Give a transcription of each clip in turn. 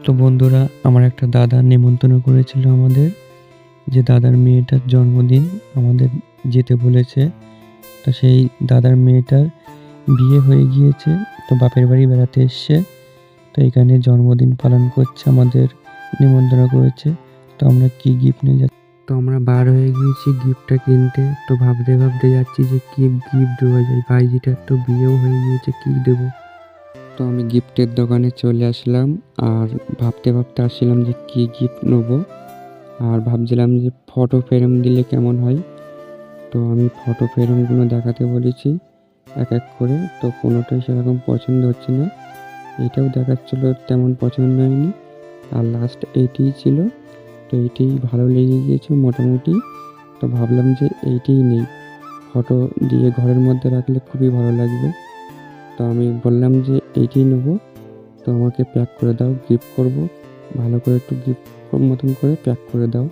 তো বন্ধুরা, আমার একটা দাদা নিমন্ত্রণ করেছিল আমাদের, যে দাদার মেয়েটার জন্মদিন আমাদের যেতে বলেছে। তো সেই দাদার মেয়েটার বিয়ে হয়ে গিয়েছে, তো বাপের বাড়ি বেড়াতে এসছে। তো এখানে জন্মদিন পালন করছে, আমাদের নিমন্ত্রণ করেছে। তো আমরা কি গিফট নিয়ে যাচ্ছি, তো আমরা বার হয়ে গিয়েছি গিফটটা কিনতে। তো ভাবতে ভাবতে যাচ্ছি যে কি গিফট দেওয়া যায়, ভাইজিটার তো বিয়েও হয়ে গিয়েছে, কি দেবো। তো আমি গিফটের দোকানে চলে আসলাম, আর ভাবতে ভাবতে আসছিলাম যে কি গিফট নেবো। আর ভাবছিলাম যে ফটো ফ্রেম দিলে কেমন হয়। তো আমি ফটো ফ্রেমগুলো দেখাতে বলেছি এক এক করে, তো কোনোটাই সেরকম পছন্দ হচ্ছে না। এইটাও দেখাচ্ছিলো, তেমন পছন্দ হয়নি। আর লাস্ট এইটিই ছিল, তো এইটাই ভালো লেগে গিয়েছে মোটামুটি। তো ভাবলাম যে এইটাই নেই, ফটো দিয়ে ঘরের মধ্যে রাখলে খুবই ভালো লাগবে। তো আমি বললাম যে এইটাই নেবো, তো আমাকে প্যাক করে দাও, গিফট করব, ভালো করে একটু গিফট মতন করে প্যাক করে দাও।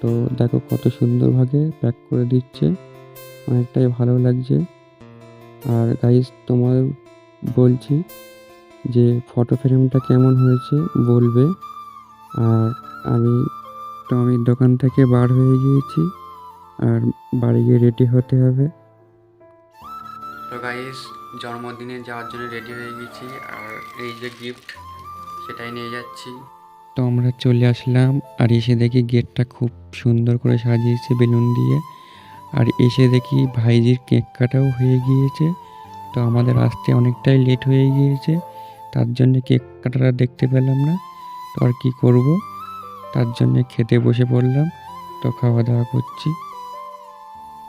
তো দেখো কত সুন্দরভাবে প্যাক করে দিচ্ছে, অনেকটাই ভালো লাগছে। আর গাইস, তোমার বলছি যে ফটো ফ্রেমটা কেমন হয়েছে বলবে। আর আমি আমি দোকান থেকে বার হয়ে গিয়েছি, আর বাড়ি গিয়ে রেডি হতে হবে। তো গাইস, জন্মদিনে যাওয়ার জন্য রেডি হয়ে গেছি, আর এই যে গিফট সেটাই নিয়ে যাচ্ছি। তো আমরা চলে আসলাম, আর এসে দেখি গেটটা খুব সুন্দর করে সাজিয়েছে বেলুন দিয়ে। আর এসে দেখি ভাইজির কেক কাটাও হয়ে গিয়েছে। তো আমাদের আসতে অনেকটাই লেট হয়ে গিয়েছে, তার জন্য কেক কাটাটা দেখতে পেলাম না। তো আর কি করব, তার জন্য খেতে বসে পড়লাম। তো খাওয়া দাওয়া করছি।